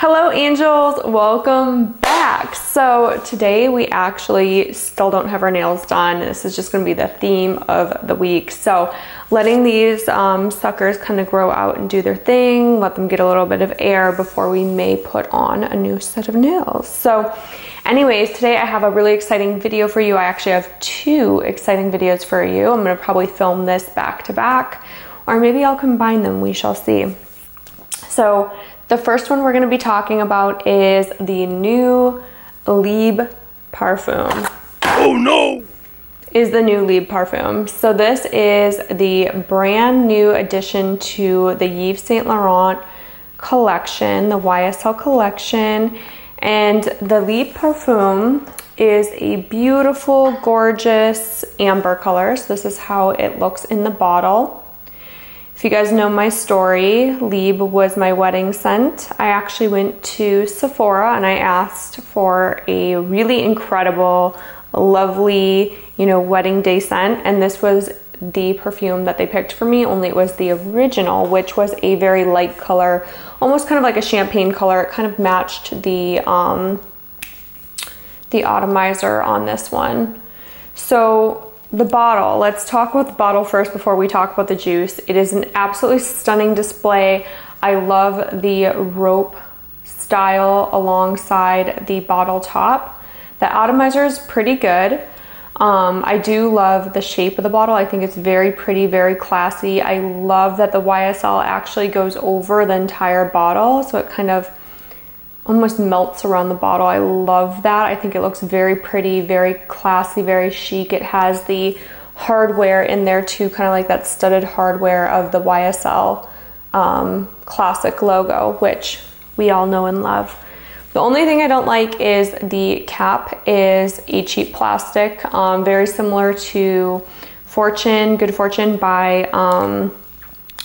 Hello angels, welcome back. So today we actually still don't have our nails done. This is just going to be the theme of the week. So letting these suckers kind of grow out and do their thing, let them get a little bit of air before we may put on a new set of nails. So anyways, today I have a really exciting video for you. I actually have two exciting videos for you. I'm going to probably film this back to back, or maybe I'll combine them, we shall see. So the first one we're going to be talking about is the new Libre Parfum. Oh no! Is the new Libre Parfum. So this is the brand new addition to the Yves Saint Laurent collection, the YSL collection. And the Libre Parfum is a beautiful, gorgeous amber color. So this is how it looks in the bottle. If you guys know my story, Libre was my wedding scent. I actually went to Sephora and I asked for a really incredible, lovely, wedding day scent. And this was the perfume that they picked for me, only it was the original, which was a very light color, almost kind of like a champagne color. It kind of matched the atomizer on this one. So the bottle, let's talk about the bottle first before we talk about the juice. It is an absolutely stunning display. I love the rope style alongside the bottle top. The atomizer is pretty good. I do love the shape of the bottle. I think it's very pretty, very classy. I love that the YSL actually goes over the entire bottle, so it kind of almost melts around the bottle. I love that. I think it looks very pretty, very classy, very chic. It has the hardware in there too, kind of like that studded hardware of the YSL classic logo, which we all know and love. The only thing I don't like is the cap is a cheap plastic, very similar to Good Fortune by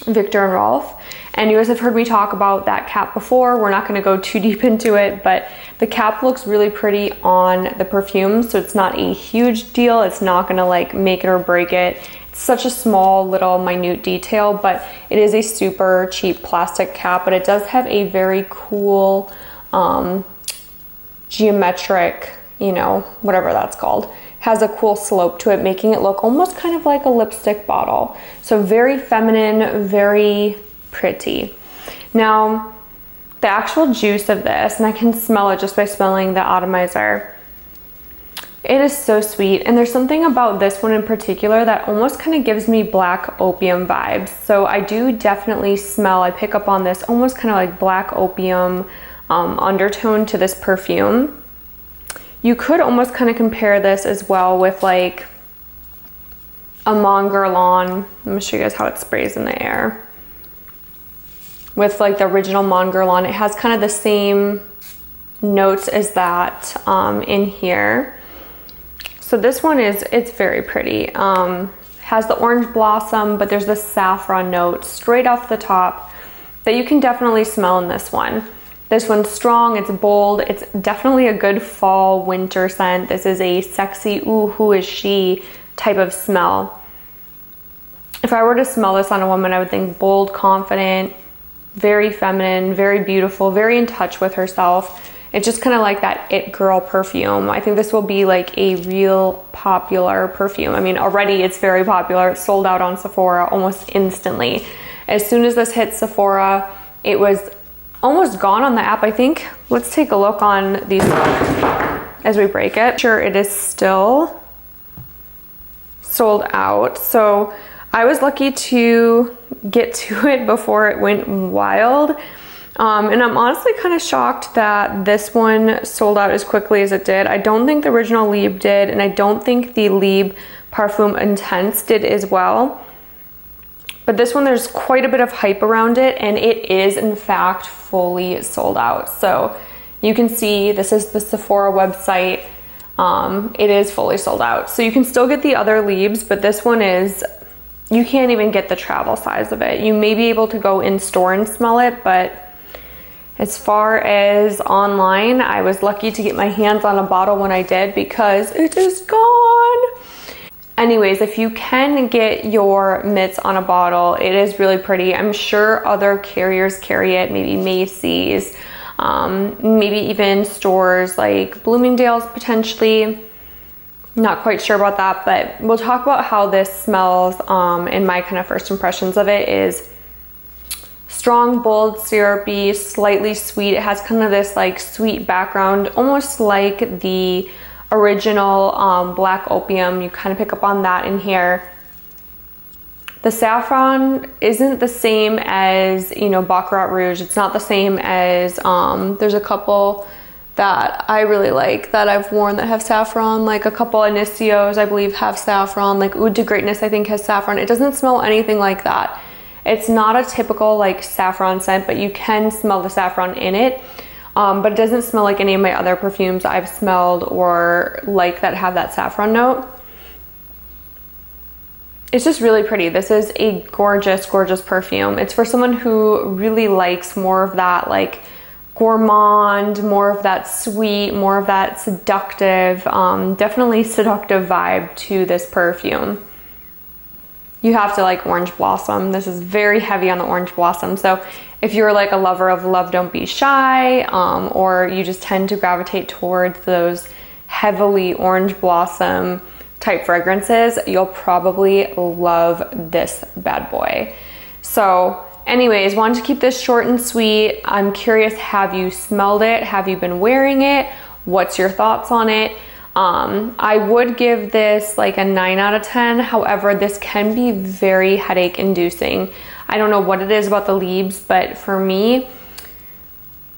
Victor and Rolf. And you guys have heard me talk about that cap before. We're not going to go too deep into it, but the cap looks really pretty on the perfume, so it's not a huge deal. It's not going to like make it or break it. It's such a small little minute detail, but it is a super cheap plastic cap, but it does have a very cool geometric, whatever that's called. Has a cool slope to it, making it look almost kind of like a lipstick bottle. So very feminine, very pretty. Now, the actual juice of this, and I can smell it just by smelling the atomizer, it is so sweet. And there's something about this one in particular that almost kind of gives me black opium vibes. So I do definitely smell, I pick up on this almost kind of like black opium undertone to this perfume. You could almost kind of compare this as well with like a Mon Guerlain. I'm gonna show you guys how it sprays in the air. With like the original Mon Guerlain, it has kind of the same notes as that in here. So this one it's very pretty. Has the orange blossom, but there's this saffron note straight off the top that you can definitely smell in this one. This one's strong, it's bold, it's definitely a good fall winter scent. This is a sexy, ooh, who is she type of smell. If I were to smell this on a woman, I would think bold, confident, very feminine, very beautiful, very in touch with herself. It's just kind of like that it girl perfume. I think this will be like a real popular perfume. I mean, already it's very popular. It's sold out on Sephora almost instantly. As soon as this hit Sephora, it was almost gone on the app, I think. Let's take a look on these as we break it. Sure, it is still sold out. So I was lucky to get to it before it went wild. And I'm honestly kind of shocked that this one sold out as quickly as it did. I don't think the original Libre did, and I don't think the Libre Parfum Intense did as well. But this one, there's quite a bit of hype around it, and it is in fact fully sold out. So you can see this is the Sephora website. It is fully sold out. So you can still get the other Libres, but this one is, you can't even get the travel size of it. You may be able to go in store and smell it, but as far as online, I was lucky to get my hands on a bottle when I did because it is gone. Anyways, if you can get your mitts on a bottle, it is really pretty. I'm sure other carriers carry it, maybe Macy's. maybe even stores like Bloomingdale's potentially. Not quite sure about that, but we'll talk about how this smells. And my kind of first impressions of it is strong, bold, syrupy, slightly sweet. It has kind of this like sweet background, almost like the original Black Opium. You kind of pick up on that in here. The saffron isn't the same as, you know, Baccarat Rouge. It's not the same as, there's a couple that I really like that I've worn that have saffron, like a couple Inicios I believe have saffron, like Oud de Greatness I think has saffron. It doesn't smell anything like that. It's not a typical like saffron scent, but you can smell the saffron in it. But it doesn't smell like any of my other perfumes I've smelled or like that have that saffron note. It's just really pretty. This is a gorgeous, gorgeous perfume. It's for someone who really likes more of that like gourmand, more of that sweet, more of that seductive, definitely seductive vibe to this perfume. You have to like Orange Blossom. This is very heavy on the Orange Blossom. So if you're like a lover of Love Don't Be Shy, or you just tend to gravitate towards those heavily Orange Blossom type fragrances, you'll probably love this bad boy. So anyways, wanted to keep this short and sweet. I'm curious, have you smelled it? Have you been wearing it? What's your thoughts on it? I would give this like a 9 out of 10. However, this can be very headache inducing. I don't know what it is about the Libres, but for me,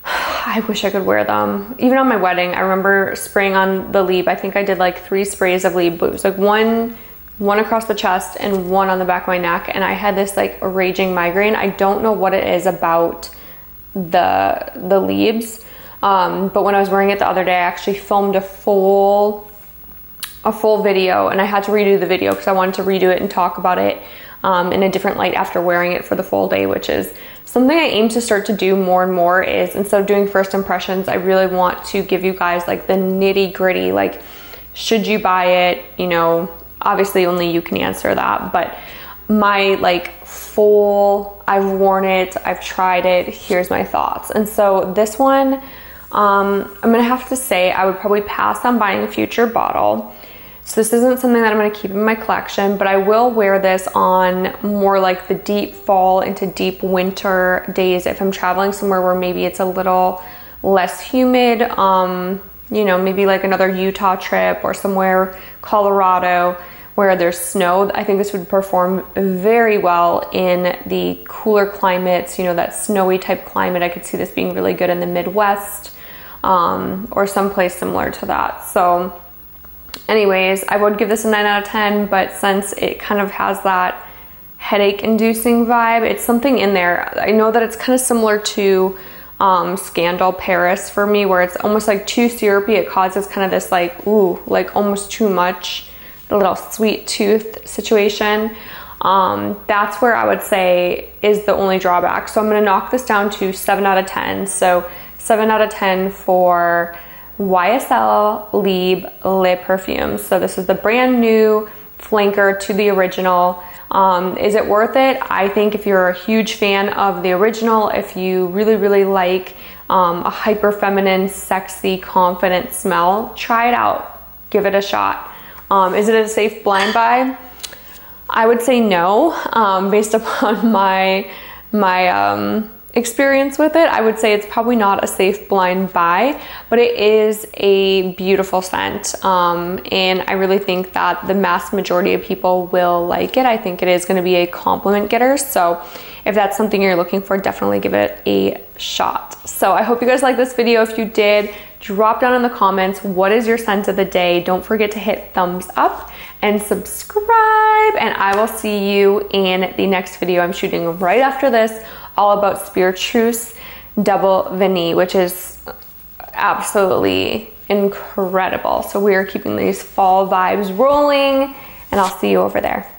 I wish I could wear them. Even on my wedding, I remember spraying on the Libre. I think I did like 3 sprays of Libre, but it was like one across the chest and one on the back of my neck, and I had this like raging migraine. I don't know what it is about the Libres, but when I was wearing it the other day, I actually filmed a full video, and I had to redo the video because I wanted to redo it and talk about it in a different light after wearing it for the full day, which is something I aim to start to do more and more. Is instead of doing first impressions, I really want to give you guys like the nitty gritty, like should you buy it, you know. Obviously only you can answer that, but my like full, I've worn it, I've tried it, here's my thoughts. And so this one, I'm gonna have to say I would probably pass on buying a future bottle. So this isn't something that I'm gonna keep in my collection, but I will wear this on more like the deep fall into deep winter days if I'm traveling somewhere where maybe it's a little less humid, you know, maybe like another Utah trip or somewhere, Colorado, where there's snow. I think this would perform very well in the cooler climates, you know, that snowy type climate. I could see this being really good in the Midwest, or someplace similar to that. So anyways, I would give this a 9 out of 10, but since it kind of has that headache inducing vibe, it's something in there. I know that it's kind of similar to Scandal Paris for me, where it's almost like too syrupy. It causes kind of this like, ooh, like almost too much, a little sweet tooth situation. That's where I would say is the only drawback. So I'm going to knock this down to 7 out of 10. So 7 out of 10 for YSL Libre Le Perfum. So this is the brand new flanker to the original. Is it worth it? I think if you're a huge fan of the original, if you really, really like a hyper feminine, sexy, confident smell, try it out. Give it a shot. Is it a safe blind buy? I would say no. Based upon my experience with it, I would say it's probably not a safe blind buy, but it is a beautiful scent. And I really think that the mass majority of people will like it. I think it is going to be a compliment getter. So if that's something you're looking for, definitely give it a shot. So I hope you guys liked this video. If you did, drop down in the comments, what is your scent of the day? Don't forget to hit thumbs up and subscribe, and I will see you in the next video I'm shooting right after this, all about Spiritueuse Double Vanille, which is absolutely incredible. So we are keeping these fall vibes rolling, and I'll see you over there.